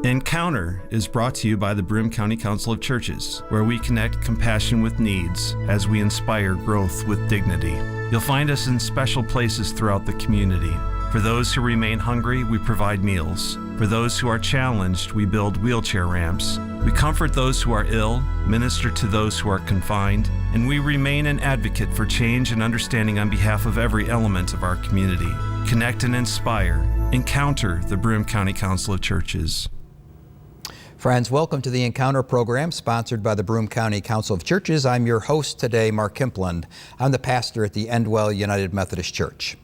Encounter is brought to you by the Broome County Council of Churches, where we connect compassion with needs as we inspire growth with dignity. You'll find us in special places throughout the community. For those who remain hungry, we provide meals. For those who are challenged, we build wheelchair ramps. We comfort those who are ill, minister to those who are confined, and we remain an advocate for change and understanding on behalf of every element of our community. Connect and inspire. Encounter the Broome County Council of Churches. Friends, welcome to the Encounter program sponsored by the Broome County Council of Churches. I'm your host today, Mark Kimpland. I'm the pastor at the Endwell United Methodist Church.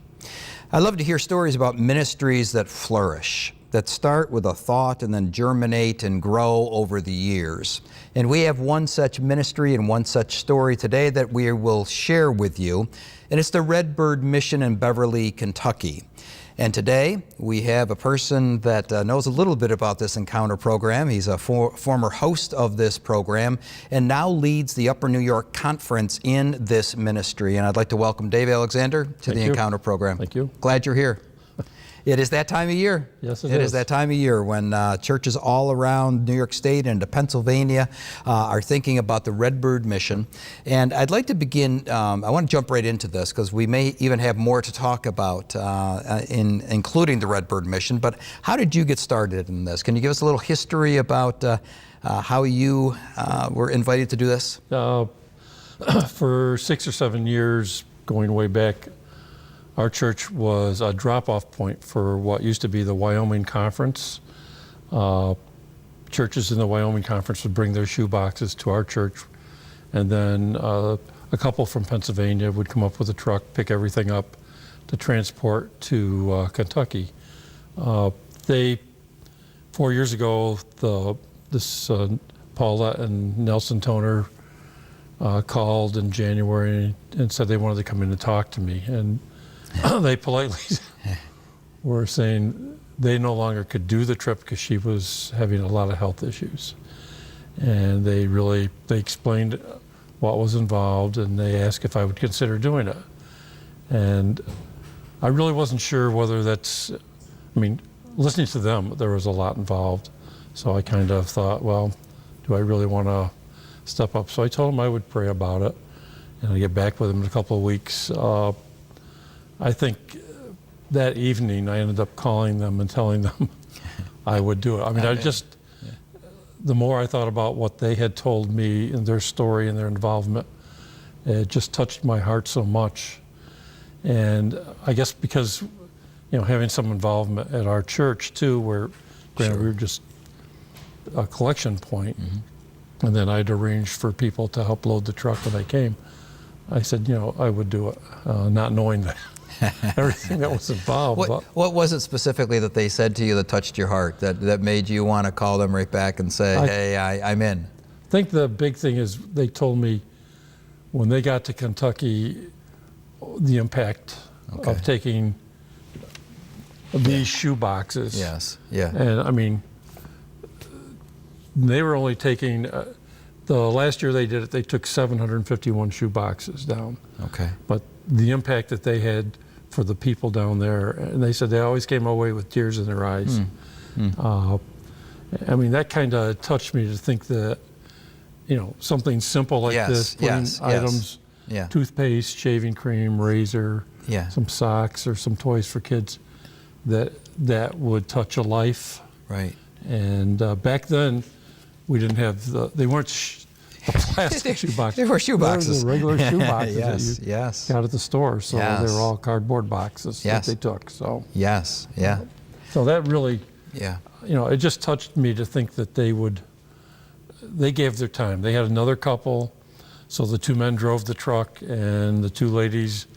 I love to hear stories about ministries that flourish, that start with a thought and then germinate and grow over the years. And we have one such ministry and one such story today that we will share with you. And it's the Redbird Mission in Beverly, Kentucky. And today we have a person that knows a little bit about this Encounter program. He's a former host of this program and now leads the Upper New York Conference in this ministry. And I'd like to welcome Dave Alexander to the Encounter program. Thank you. Glad you're here. It is that time of year. Yes, it is. It is that time of year when churches all around New York State and to Pennsylvania are thinking about the Redbird Mission. And I'd like to begin, I want to jump right into this because we may even have more to talk about including the Redbird Mission. But how did you get started in this? Can you give us a little history about how you were invited to do this? For 6 or 7 years, going way back, our church was a drop-off point for what used to be the Wyoming Conference. Churches in the Wyoming Conference would bring their shoe boxes to our church, and then a couple from Pennsylvania would come up with a truck, pick everything up to transport to Kentucky. 4 years ago, Paulette and Nelson Toner called in January and said they wanted to come in and talk to me. And they politely were saying they no longer could do the trip because she was having a lot of health issues. And they explained what was involved, and they asked if I would consider doing it. And I really wasn't sure whether listening to them, there was a lot involved. So I kind of thought, well, do I really want to step up? So I told them I would pray about it, and I'd get back with them in a couple of weeks. I think that evening I ended up calling them and telling them I would do it. I mean, the more I thought about what they had told me and their story and their involvement, it just touched my heart so much. And I guess because, having some involvement at our church too, where granted we were just a collection point, and then I'd arranged for people to help load the truck when I came. I said, I would do it, not knowing that. Everything that was involved. What was it specifically that they said to you that touched your heart, that made you want to call them right back and say, hey, I'm in? I think the big thing is they told me when they got to Kentucky, the impact of taking these shoe boxes. Yes, yeah. And I mean, they were only taking, the last year they did it, they took 751 shoe boxes down. Okay. But the impact that they had for the people down there, and they said they always came away with tears in their eyes. I mean, that kind of touched me to think that, something simple like this, putting items, toothpaste, shaving cream, razor, some socks or some toys for kids, that would touch a life. Right. And back then, we didn't have they weren't the plastic shoe boxes. They were shoe boxes. They were the regular shoe boxes that you got at the store. So they were all cardboard boxes that they took. So so that really, it just touched me to think that they gave their time. They had another couple, so the 2 men drove the truck and the 2 ladies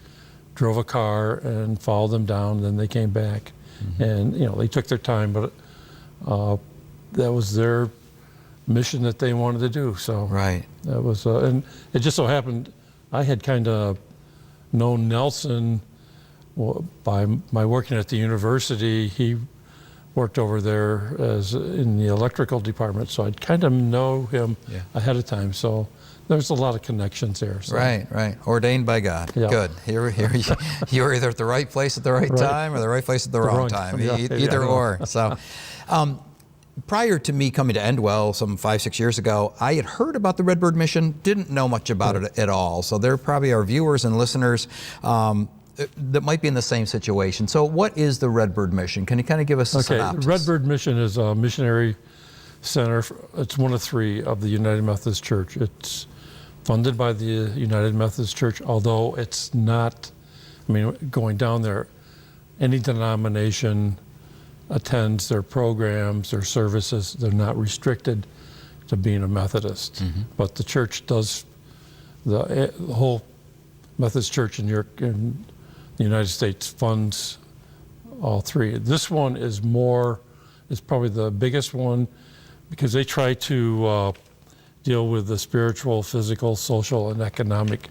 drove a car and followed them down. Then they came back, and they took their time, but that was their mission that they wanted to do. So that was, and it just so happened I had kind of known Nelson by my working at the university. He worked over there as in the electrical department, so I'd kind of know him ahead of time. So there's a lot of connections there. So. Right. Ordained by God. Yeah. Good. Here you were either at the right place at the right time or the right place at the wrong time. Either or. So. Prior to me coming to Endwell some 5-6 years ago, I had heard about the Redbird Mission, didn't know much about it at all. So there probably are viewers and listeners that might be in the same situation. So what is the Redbird Mission? Can you kind of give us a synopsis? The Redbird Mission is a missionary center. It's one of 3 of the United Methodist Church. It's funded by the United Methodist Church, although it's not, going down there, any denomination attends their programs, their services. They're not restricted to being a Methodist. Mm-hmm. But the church does, the whole Methodist Church in the United States funds all 3. This one is probably the biggest one because they try to deal with the spiritual, physical, social, and economic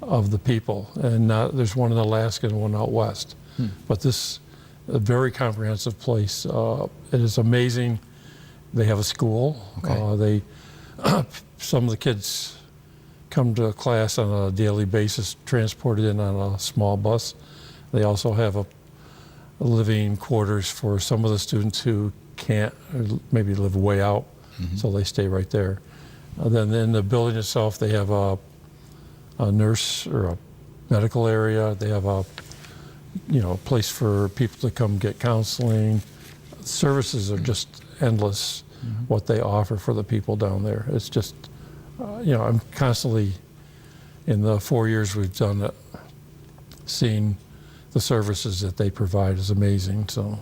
of the people. And there's one in Alaska and one out west. But this a very comprehensive place. It is amazing. They have a school. Okay. Some of the kids come to class on a daily basis, transported in on a small bus. They also have a living quarters for some of the students who can't, maybe live way out, so they stay right there. Then in the building itself, they have a nurse or a medical area. They have a place for people to come get counseling. Services are just endless, what they offer for the people down there. It's just, I'm constantly, in the 4 years we've done it, seeing the services that they provide is amazing. So.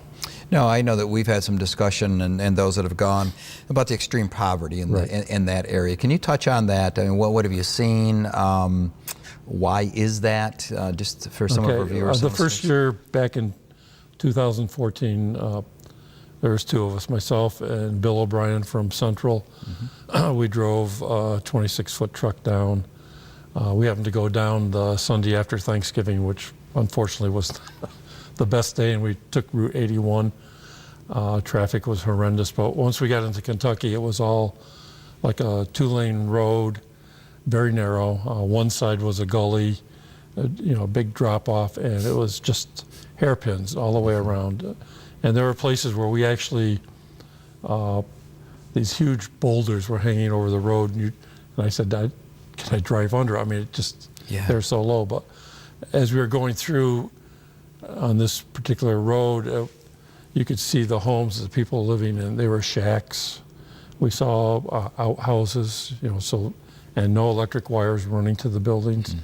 No, I know that we've had some discussion, and those that have gone, about the extreme poverty in that area. Can you touch on that? I mean, what have you seen? Why is that? Just for some of our viewers. The first year back in 2014, there was 2 of us, myself and Bill O'Brien from Central. We drove a 26-foot truck down. We happened to go down the Sunday after Thanksgiving, which unfortunately was the best day, and we took Route 81. Traffic was horrendous, but once we got into Kentucky, it was all like a 2-lane road, very narrow. One side was a gully, a big drop off, and it was just hairpins all the way around. And there were places where we actually, these huge boulders were hanging over the road, and I said, can I drive under? I mean, they're so low. But as we were going through on this particular road, you could see the homes that people living in. They were shacks. We saw outhouses, and no electric wires running to the buildings.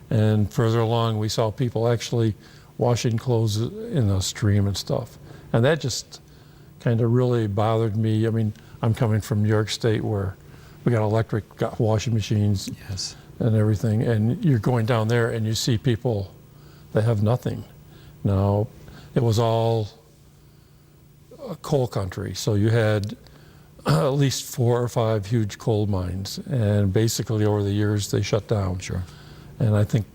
And further along, we saw people actually washing clothes in a stream and stuff. And that just kind of really bothered me. I mean, I'm coming from New York State where we got washing machines and everything. And you're going down there and you see people that have nothing. Now, it was all coal country. So you had at least 4 or 5 huge coal mines. And basically over the years, they shut down. Sure. And I think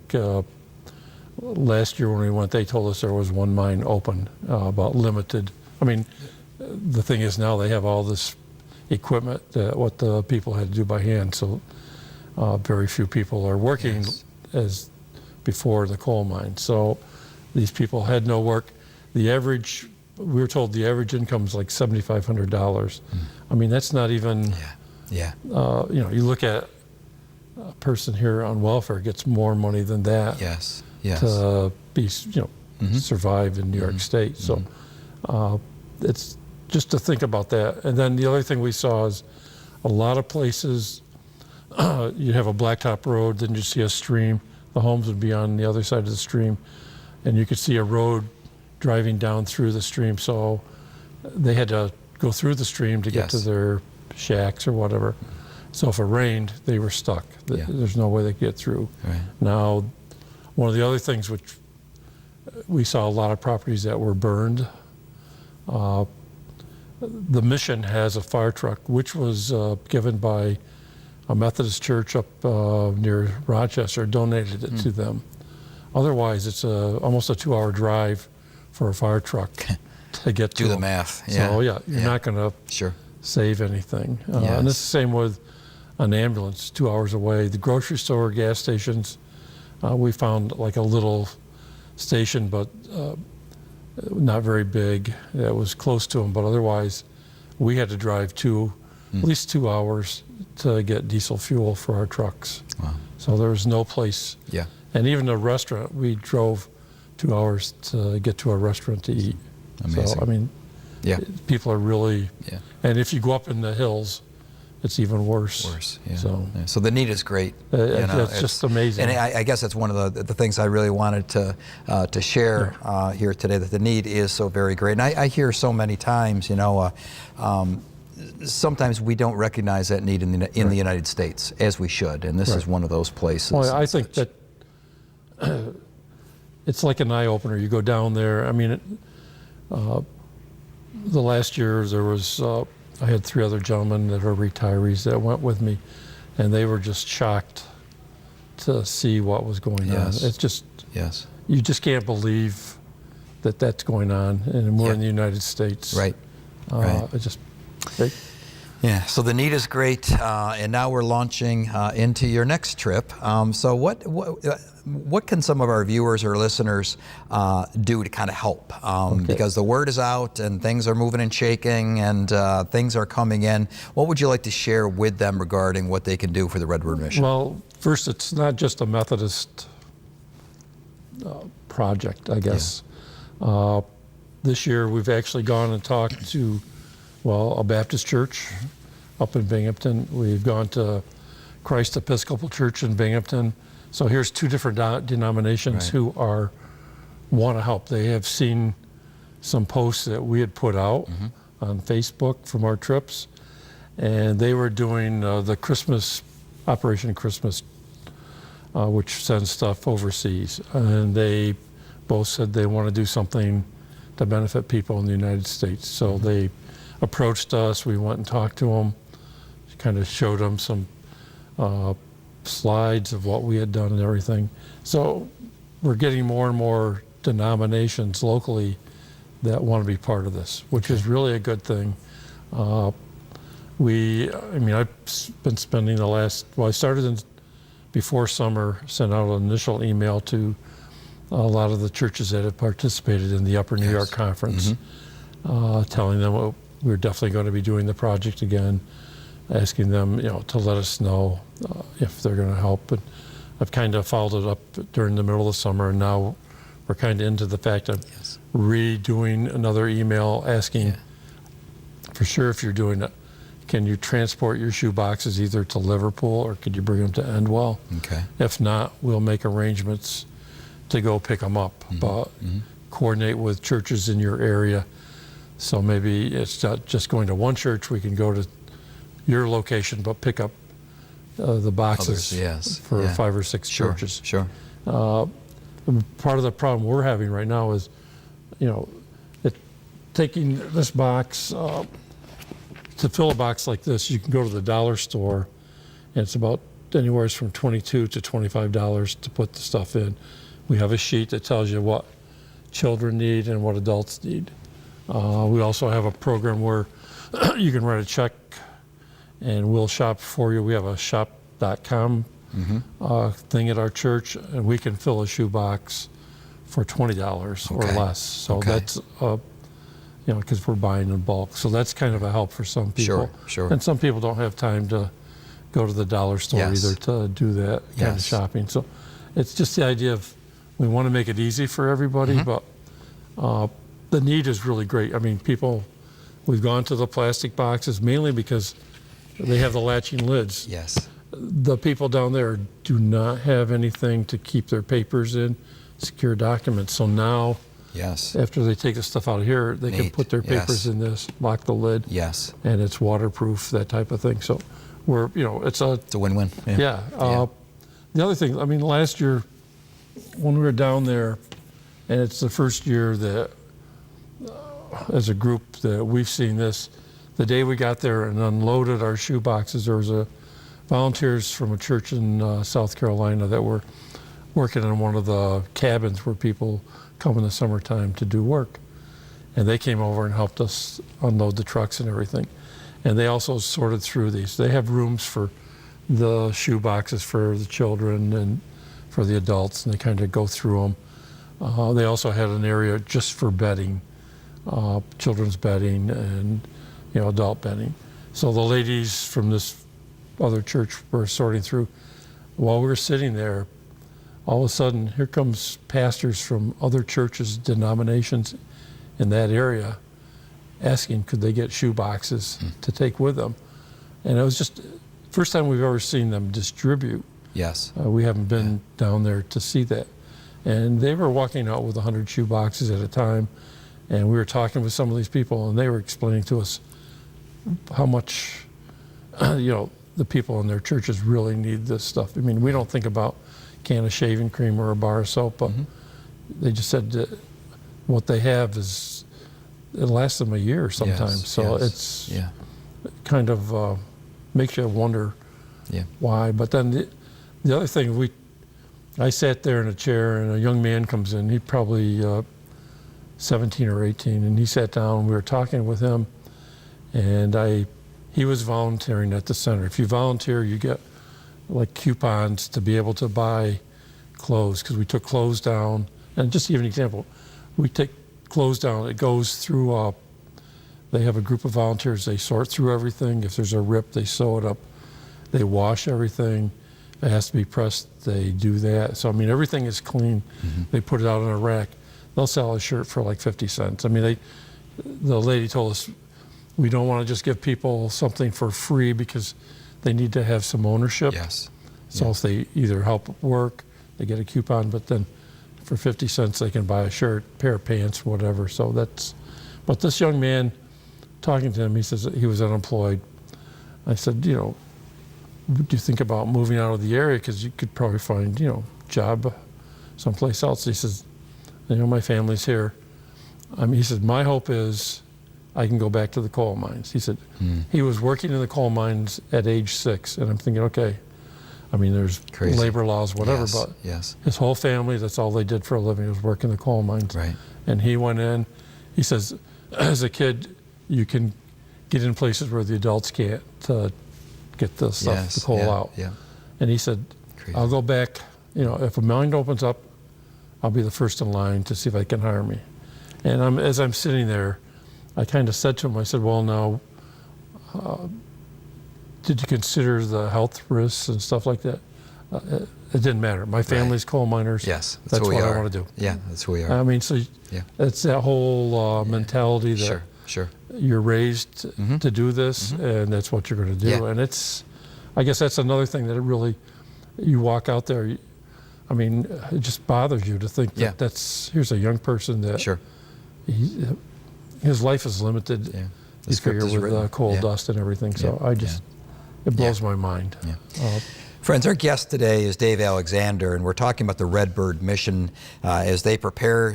last year when we went, they told us there was 1 mine open, about limited. I mean, the thing is now they have all this equipment, what the people had to do by hand, so very few people are working as before the coal mine. So these people had no work. We were told the average income is like $7,500. I mean, that's not even, you look at a person here on welfare gets more money than that to be, survive in New York State. So it's just to think about that. And then the other thing we saw is a lot of places, you have a blacktop road, then you see a stream. The homes would be on the other side of the stream, and you could see a road driving down through the stream. So they had to go through the stream to get to their shacks or whatever. So if it rained, they were stuck. There's no way they could get through. Right. Now, one of the other things which we saw a lot of properties that were burned. The mission has a fire truck, which was given by a Methodist church up near Rochester, donated it to them. Otherwise, it's almost a 2-hour drive for a fire truck to get to. Do the math. So you're not going to save anything. And it's the same with an ambulance 2 hours away. The grocery store, gas stations, we found like a little station, but not very big. It was close to them, but otherwise we had to drive at least 2 hours to get diesel fuel for our trucks. Wow. So there was no place. Yeah. And even a restaurant, we drove 2 hours to get to a restaurant to eat. Amazing. So, I mean, Yeah. people are really, Yeah. and if you go up in the hills, it's even worse. Yeah. So, So the need is great. it's just amazing. And I guess that's one of the things I really wanted to share here today, that the need is so very great. And I hear so many times, sometimes we don't recognize that need in the United States as we should, and this is one of those places. Well, I think that it's like an eye-opener. You go down there. I mean, the last year there was, I had 3 other gentlemen that are retirees that went with me, and they were just shocked to see what was going on. It's just, you just can't believe that that's going on, and we're in the United States. Right. It's just great. Yeah, so the need is great, and now we're launching into your next trip. So what can some of our viewers or listeners do to kind of help? Because the word is out and things are moving and shaking and things are coming in. What would you like to share with them regarding what they can do for the Redword Mission? Well, first, it's not just a Methodist project, I guess. This year we've actually gone and talked to, a Baptist church up in Binghamton. We've gone to Christ Episcopal Church in Binghamton. So here's 2 different denominations who want to help. They have seen some posts that we had put out on Facebook from our trips, and they were doing the Christmas, Operation Christmas, which sends stuff overseas. And they both said they want to do something to benefit people in the United States. So they approached us. We went and talked to them, kind of showed them some slides of what we had done and everything. So we're getting more and more denominations locally that want to be part of this, which is really a good thing. I've been spending I started before summer, sent out an initial email to a lot of the churches that have participated in the Upper New York Conference, telling them we're definitely going to be doing the project again, asking them, to let us know if they're going to help. And I've kind of followed it up during the middle of the summer, and now we're kind of into the fact of redoing another email asking for sure if you're doing it. Can you transport your shoe boxes either to Liverpool or could you bring them to Endwell? Okay. If not, we'll make arrangements to go pick them up. But coordinate with churches in your area. So maybe it's not just going to one church. We can go to your location, but pick up the boxes for 5 or 6 churches. Sure. Part of the problem we're having right now is, taking this box, to fill a box like this, you can go to the dollar store, and it's about anywhere from $22 to $25 to put the stuff in. We have a sheet that tells you what children need and what adults need. We also have a program where you can write a check and we'll shop for you. We have a shop.com thing at our church, and we can fill a shoebox for $20 or less. So that's, because we're buying in bulk. So that's kind of a help for some people. Sure. And some people don't have time to go to the dollar store either to do that kind of shopping. So it's just the idea of we want to make it easy for everybody, but the need is really great. I mean, we've gone to the plastic boxes mainly because they have the latching lids. Yes. The people down there do not have anything to keep their papers in, secure documents. So now, after they take the stuff out of here, they can put their papers in this, lock the lid. Yes. And it's waterproof, that type of thing. So it's a win-win. Yeah. The other thing, last year when we were down there, and it's the first year that as a group that we've seen this, the day we got there and unloaded our shoe boxes, there was volunteers from a church in South Carolina that were working in one of the cabins where people come in the summertime to do work. And they came over and helped us unload the trucks and everything. And they also sorted through these. They have rooms for the shoe boxes for the children and for the adults, and they kind of go through them. They also had an area just for bedding, children's bedding, and adult bedding. So the ladies from this other church were sorting through. While we were sitting there, all of a sudden, here comes pastors from other churches, denominations in that area, asking could they get shoe boxes to take with them. And it was just first time we've ever seen them distribute. Yes. We haven't been down there to see that. And they were walking out with 100 shoe boxes at a time. And we were talking with some of these people, and they were explaining to us how much, the people in their churches really need this stuff. I mean, we don't think about a can of shaving cream or a bar of soap, but they just said that what they have it lasts them a year sometimes. Yes, so yes, it's yeah. kind of makes you wonder why. But then the other thing, I sat there in a chair, and a young man comes in. He probably 17 or 18, and he sat down. We were talking with him, and he was volunteering at the center. If you volunteer, you get like coupons to be able to buy clothes, because we took clothes down. And just to give an example, we take clothes down. It goes through. They have a group of volunteers. They sort through everything. If there's a rip, they sew it up. They wash everything. It has to be pressed. They do that. So I mean, everything is clean. They put it out on a rack. They'll sell a shirt for like 50 cents. I mean, the lady told us, we don't want to just give people something for free because they need to have some ownership. Yes. So if they either help work, they get a coupon, but then for 50 cents they can buy a shirt, pair of pants, whatever. So but this young man, talking to him, he says he was unemployed. I said, would you think about moving out of the area, because you could probably find, job someplace else. He says, my family's here. He said, my hope is I can go back to the coal mines. He said he was working in the coal mines at age 6, and I'm thinking, okay, there's Crazy. Labor laws, whatever, Yes, but yes. his whole family, that's all they did for a living, was work in the coal mines. Right. And he went in. He says, as a kid, you can get in places where the adults can't get the stuff, the coal out. Yeah. And he said, Crazy. I'll go back, if a mine opens up, I'll be the first in line to see if they can hire me. And as I'm sitting there, I kind of said to him, I said, well, now, did you consider the health risks and stuff like that? It didn't matter. My family's coal miners. Yes, that's what I want to do. Yeah, that's who we are. It's that whole mentality that Sure. you're raised to do this, and that's what you're going to do. Yeah. And I guess that's another thing that it really, you walk out there, it just bothers you to think that here's a young person that his life is limited. Yeah. The You script figure is with written. coal dust and everything. So it blows my mind. Yeah. Friends, our guest today is Dave Alexander, and we're talking about the Redbird Mission as they prepare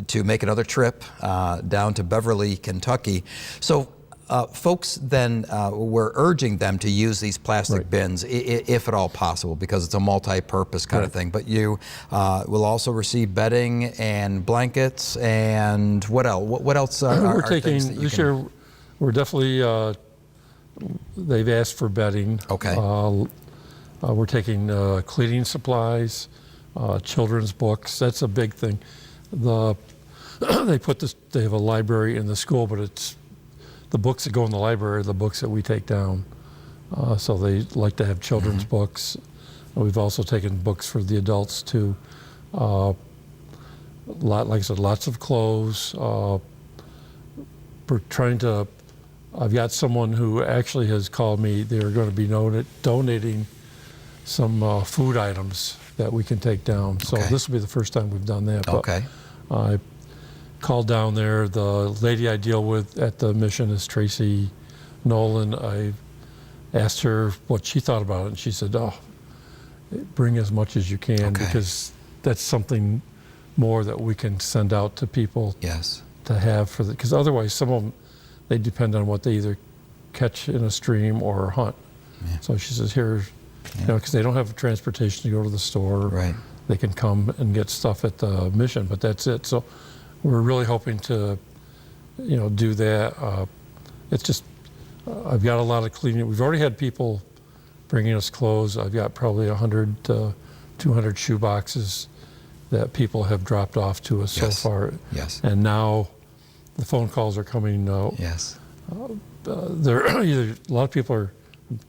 to make another trip down to Beverly, Kentucky. So folks then, we're urging them to use these plastic bins if at all possible, because it's a multi-purpose kind of thing. But you will also receive bedding and blankets, and what else? What else are taking things that you this can... year? We're definitely, they've asked for bedding. Okay. We're taking cleaning supplies, children's books. That's a big thing. They have a library in the school, but it's the books that go in the library are the books that we take down. So they like to have children's books. We've also taken books for the adults too. Like I said, lots of clothes. We're trying to. I've got someone who actually has called me. They're going to be donating some food items that we can take down. So this will be the first time we've done that. Okay. But I called down there. The lady I deal with at the mission is Tracy Nolan. I asked her what she thought about it, and she said, bring as much as you can, because that's something more that we can send out to people to have for because otherwise some of them, they depend on what they either catch in a stream or hunt. Yeah. So she says, here, because they don't have transportation to go to the store. Right. They can come and get stuff at the mission, but that's it. So we're really hoping to, do that. It's just, I've got a lot of cleaning. We've already had people bringing us clothes. I've got probably 100 to 200 shoe boxes that people have dropped off to us so far. Yes. And now the phone calls are coming. a lot of people are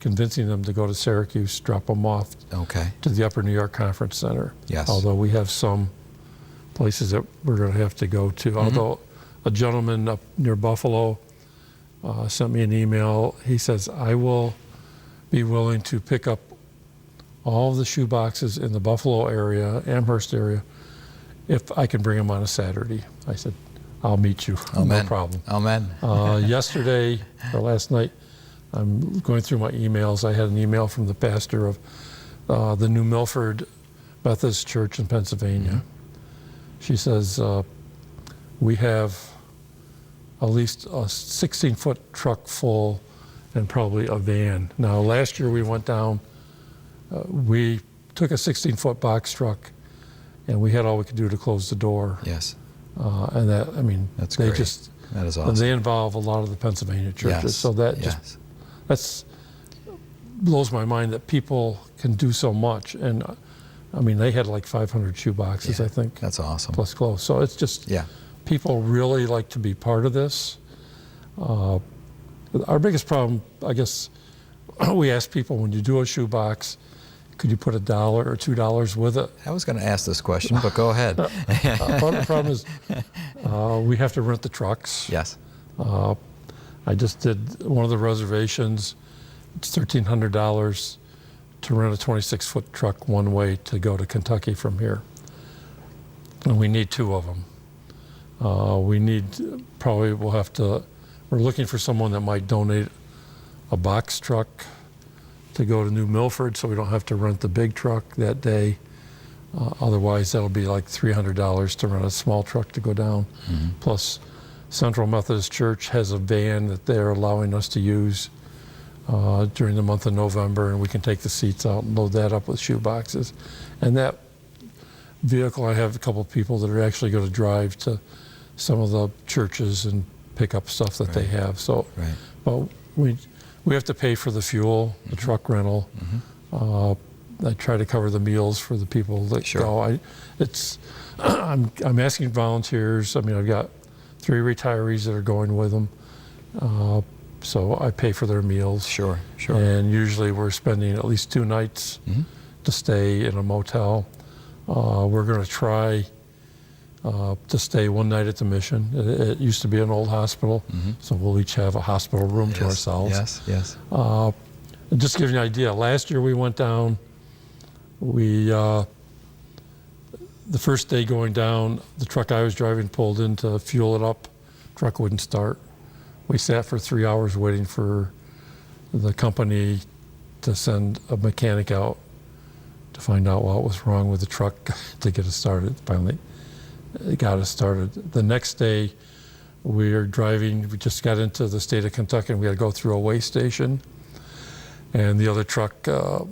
convincing them to go to Syracuse, drop them off to the Upper New York Conference Center. Yes. Although we have some places that we're going to have to go to. Although a gentleman up near Buffalo sent me an email. He says, I will be willing to pick up all of the shoe boxes in the Buffalo area, Amherst area, if I can bring them on a Saturday. I said, I'll meet you, Amen. no problem. Amen. Yesterday or last night, I'm going through my emails. I had an email from the pastor of the New Milford Methodist Church in Pennsylvania. She says, we have at least a 16-foot truck full and probably a van. Now, last year we went down, we took a 16-foot box truck, and we had all we could do to close the door. Yes. And that, I mean, that's they great. just, that is awesome. they involve a lot of the Pennsylvania churches. Yes. So that that's blows my mind that people can do so much. And I mean, they had like 500 shoe boxes, I think. That's awesome. Plus clothes. So it's just, people really like to be part of this. Our biggest problem, I guess, we ask people when you do a shoe box, could you put $1 or $2 with it? I was going to ask this question, but go ahead. Part of the problem is we have to rent the trucks. Yes. I just did one of the reservations. It's $1,300 to rent a 26-foot truck one way to go to Kentucky from here. And we need 2 of them. We need, probably we'll have to, we're looking for someone that might donate a box truck to go to New Milford so we don't have to rent the big truck that day. Otherwise, that'll be like $300 to rent a small truck to go down. Plus, Central Methodist Church has a van that they're allowing us to use during the month of November, and we can take the seats out and load that up with shoe boxes. And that vehicle, I have a couple of people that are actually going to drive to some of the churches and pick up stuff that they have. So, but we have to pay for the fuel, the truck rental. I try to cover the meals for the people that go. I'm asking volunteers. I mean, I've got 3 retirees that are going with them. So I pay for their meals. And usually we're spending at least 2 nights to stay in a motel. We're going to try to stay one night at the mission. It used to be an old hospital, so we'll each have a hospital room to ourselves. Just to give you an idea, last year we went down, the first day going down, the truck I was driving pulled in to fuel it up. Truck wouldn't start. We sat for 3 hours waiting for the company to send a mechanic out to find out what was wrong with the truck to get it started. Finally, it got us started. The next day, we were driving, we just got into the state of Kentucky, and we had to go through a weigh station. And the other truck, the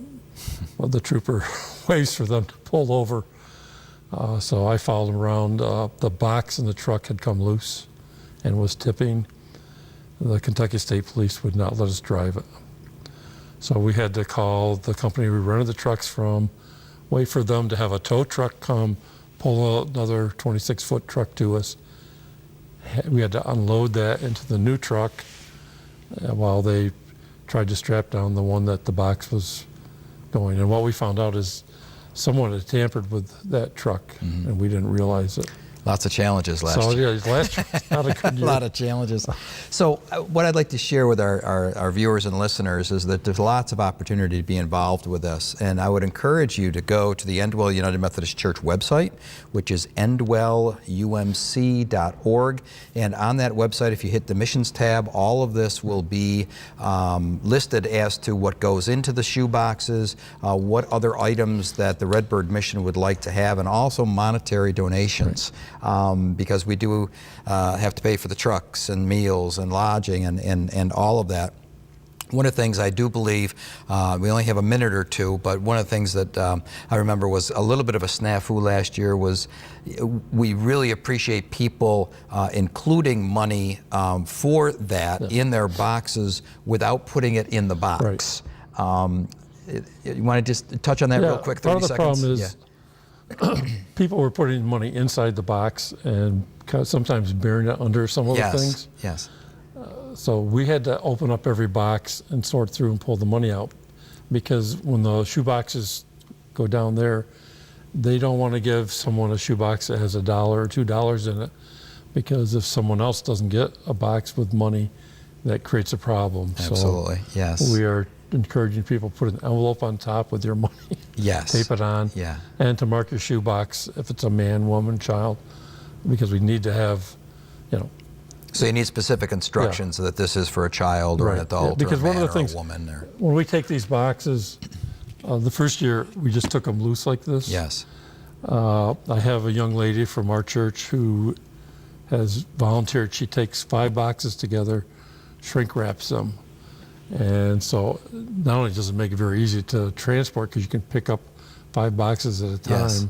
trooper waits for them to pull over. So I followed him around. The box in the truck had come loose and was tipping. The Kentucky State Police would not let us drive it. So we had to call the company we rented the trucks from, wait for them to have a tow truck come, pull another 26-foot truck to us. We had to unload that into the new truck while they tried to strap down the one that the box was going. And what we found out is someone had tampered with that truck, and we didn't realize it. Lots of challenges last year. So, yeah, last year, not a good year. A lot of challenges. So what I'd like to share with our viewers and listeners is that there's lots of opportunity to be involved with us. And I would encourage you to go to the Endwell United Methodist Church website, which is endwellumc.org. And on that website, if you hit the missions tab, all of this will be listed as to what goes into the shoe boxes, what other items that the Redbird Mission would like to have, and also monetary donations. Because we do have to pay for the trucks and meals and lodging and all of that. One of the things I do believe, we only have a minute or two, but one of the things that I remember was a little bit of a snafu last year was we really appreciate people including money for that in their boxes without putting it in the box. You want to just touch on that real quick, 30 seconds? Part of the problem is people were putting money inside the box and sometimes burying it under some of the things. So we had to open up every box and sort through and pull the money out, because when the shoe boxes go down there, they don't want to give someone a shoe box that has $1 or $2 in it, because if someone else doesn't get a box with money, that creates a problem. Absolutely, so yes. We are encouraging people to put an envelope on top with your money, yes, tape it on, yeah, and to mark your shoe box if it's a man, woman, child, because we need to have, So you need specific instructions that this is for a child or an adult because or a one man of the things, or a woman. Or... When we take these boxes, the first year we just took them loose like this. Yes. I have a young lady from our church who has volunteered. She takes 5 boxes together, shrink wraps them. And so not only does it make it very easy to transport, because you can pick up 5 boxes at a time, Yes.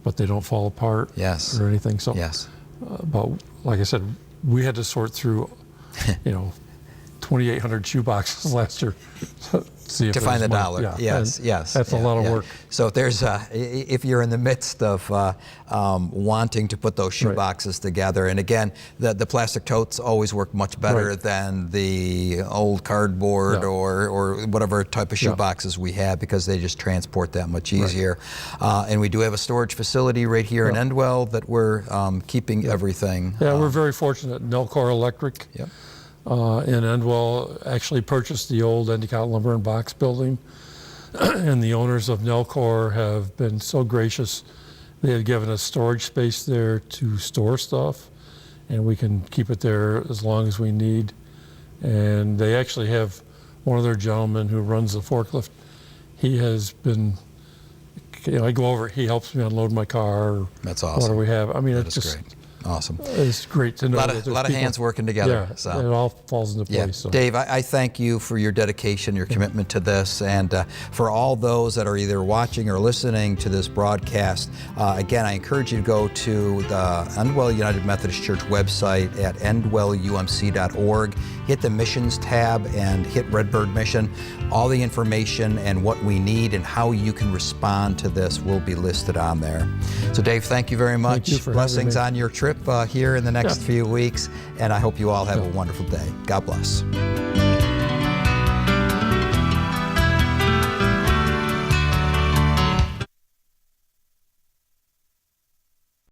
but they don't fall apart Yes. or anything. So, yes. But like I said, we had to sort through, 2,800 shoe boxes last year to see if To find the money. dollar. Yeah. Yes, And yes. that's a lot of work. So if there's if you're in the midst of wanting to put those shoe Right. boxes together, and again, the plastic totes always work much better Right. than the old cardboard Yeah. or whatever type of shoe Yeah. boxes we have, because they just transport that much easier. And we do have a storage facility right here in Yeah. Endwell that we're keeping everything. Yeah, we're very fortunate. Nelcor Electric Yep. in Endwell actually purchased the old Endicott Lumber and Box building, and the owners of Nelcor have been so gracious. They have given us storage space there to store stuff, and we can keep it there as long as we need. And they actually have one of their gentlemen who runs the forklift. He has been, I go over, he helps me unload my car. Or That's awesome. What do we have? I mean, That it's is just great. Awesome. it's great to know. A lot that of, there's lot of people- hands working together. Yeah, So. it all falls into place. Yeah. So. Dave, I thank you for your dedication, your commitment to this, and for all those that are either watching or listening to this broadcast. Again, I encourage you to go to the Endwell United Methodist Church website at endwellumc.org. Hit the missions tab and hit Redbird Mission. All the information and what we need and how you can respond to this will be listed on there. So Dave, thank you very much. Thank you for Blessings having me. on your trip here in the next few weeks, and I hope you all have a wonderful day. God bless.